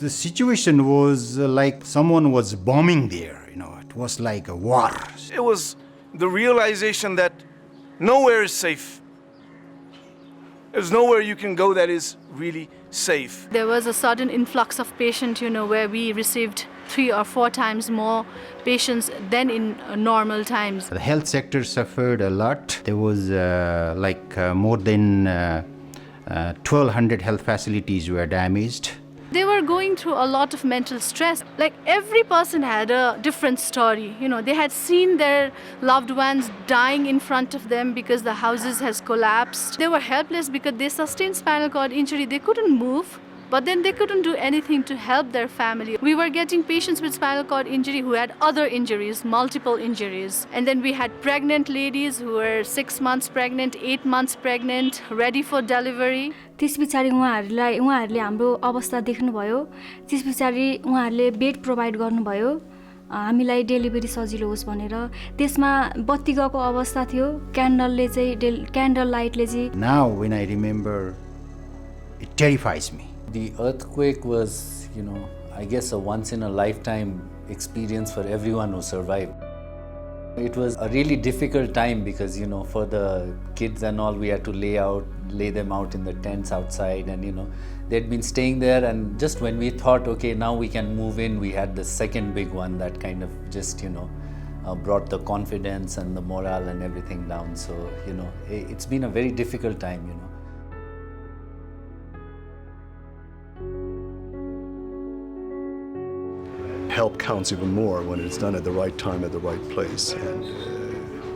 The situation was like someone was bombing there, it was like a war. It was the realization that nowhere is safe. There's nowhere you can go that is really safe. There was a sudden influx of patients, where we received 3 or 4 times more patients than in normal times. The health sector suffered a lot. There was more than 1,200 health facilities were damaged. They were going through a lot of mental stress. Like every person had a different story. They had seen their loved ones dying in front of them because the houses has collapsed. They were helpless because they sustained spinal cord injury. They couldn't move, but then they couldn't do anything to help their family. We were getting patients with spinal cord injury who had other injuries, multiple injuries. And then we had pregnant ladies who were 6 months pregnant, 8 months pregnant, ready for delivery. त्यस पछाडि उहाँहरूले हाम्रो अवस्था देख्नुभयो. त्यस पछाडि उहाँहरूले bed provide गर्नुभयो हामीलाई डेलिभरी सजिलो होस् भनेर. त्यसमा बत्ती गएको अवस्था थियो. क्यान्डल लाइटले चाहिँ Now when I remember, it terrifies me. The earthquake was, I guess a once in a lifetime experience for everyone who survived. It was a really difficult time because, for the kids and all, we had to lay them out in the tents outside, and, they'd been staying there, and just when we thought, okay, now we can move in, we had the second big one that kind of just, brought the confidence and the morale and everything down. So, it's been a very difficult time, Help counts even more when it's done at the right time, at the right place. And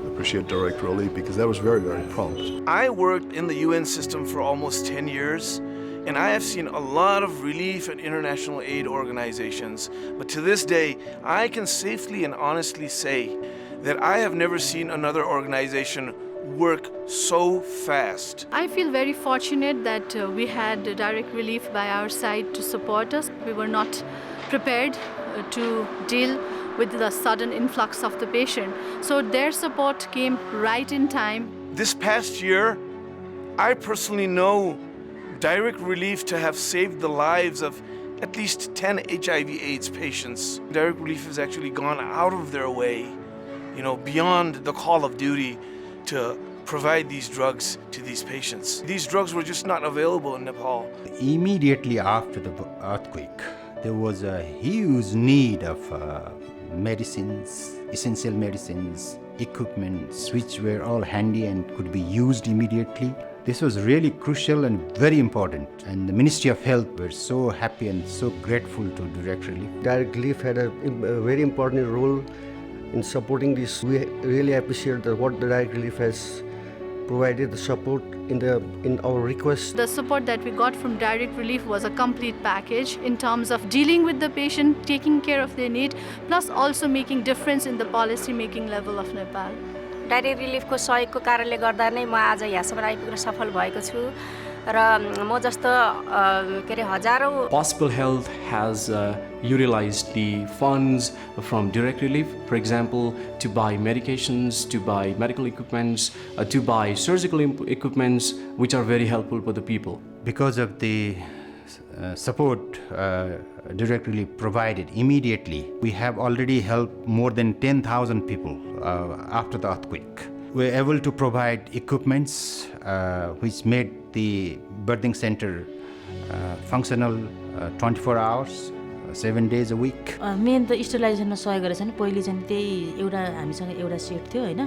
appreciate direct relief because that was very, very prompt. I worked in the UN system for almost 10 years, and I have seen a lot of relief and international aid organizations. But to this day, I can safely and honestly say that I have never seen another organization work so fast. I feel very fortunate that we had direct relief by our side to support us. We were not prepared to deal with the sudden influx of the patient. So their support came right in time. This past year, I personally know direct relief to have saved the lives of at least 10 HIV/AIDS patients. Direct relief has actually gone out of their way, beyond the call of duty to provide these drugs to these patients. These drugs were just not available in Nepal. Immediately after the earthquake, there was a huge need of medicines, essential medicines, equipments, which were all handy and could be used immediately. This was really crucial and very important, and the Ministry of Health were so happy and so grateful to Direct Relief. Direct Relief had a very important role in supporting this. We really appreciate what the Direct Relief has provided, the support in our request. The support that we got from Direct Relief was a complete package in terms of dealing with the patient, taking care of their need, plus also making difference in the policy making level of Nepal. Direct रिलिफको सहयोगको कारणले गर्दा नै म आज यहाँसम्म आइपुग्न सफल भएको छु र म जस्तो हजारौं. Possible Health has utilized the funds from Direct Relief, for example, to buy medications, to buy medical equipments, to buy surgical equipments, which are very helpful for the people. Because of the support Direct Relief provided immediately, we have already helped more than 10,000 people after the earthquake. We were able to provide equipments which made the birthing center functional 24 hours, 7 days a week. Main त स्टरलाइजेसनमा सहयोग गरेछ नि. पहिले चाहिँ त्यही एउटा हामीसँग एउटा सेट थियो हैन,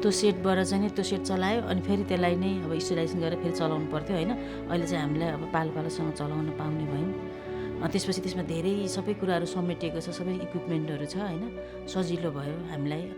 त्यो सेटबाट चाहिँ त्यो सेट चलायो अनि फेरि त्यसलाई नै अब स्टरलाइजेसन गरेर फेरि चलाउनु पर्थ्यो हैन. अहिले चाहिँ हामीलाई अब पालोपालोसँग चलाउन पाउने भयौं. त्यसपछि त्यसमा धेरै सबै कुराहरु समेटिएको छ, सबै इक्विपमेन्टहरु छ हैन, सजिलो भयो हामीलाई.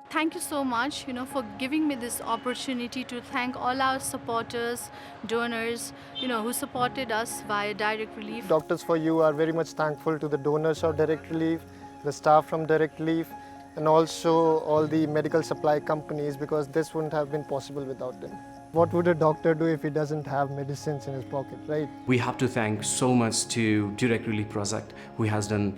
Thank you so much, for giving me this opportunity to thank all our supporters, donors, who supported us via Direct Relief. Doctors for You are very much thankful to the donors of Direct Relief, the staff from Direct Relief, and also all the medical supply companies, because this wouldn't have been possible without them. What would a doctor do if he doesn't have medicines in his pocket, right? We have to thank so much to Direct Relief Project, who has done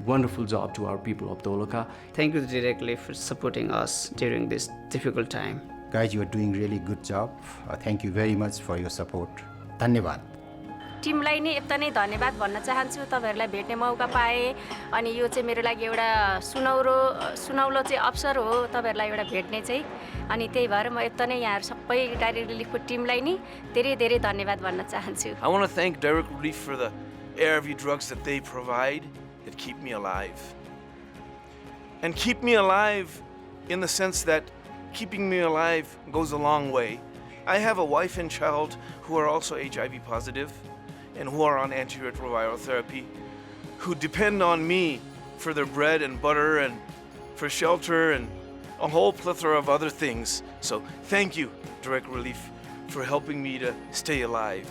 wonderful job to our people of Doloka. Thank you to Direct Relief for supporting us during this difficult time. Guys, you are doing really good job. Thank you very much for your support. धन्यवाद। टिमलाई नै एकदमै धन्यवाद भन्न चाहन्छु। तपाईहरुलाई भेट्ने मौका पाए अनि यो चाहिँ मेरो लागि एउटा सुनौलो चाहिँ अवसर हो तपाईहरुलाई एउटा भेट्ने चाहिँ। अनि त्यही भएर म एकदमै यहाँहरु सबै डाइरेक्ट रिलिफको टिमलाई नि धेरै धेरै धन्यवाद भन्न चाहन्छु। I want to thank Direct Relief for the ARV drugs that they provide that keep me alive. And keep me alive in the sense that keeping me alive goes a long way. I have a wife and child who are also HIV positive and who are on antiretroviral therapy, who depend on me for their bread and butter and for shelter and a whole plethora of other things. So thank you, Direct Relief, for helping me to stay alive.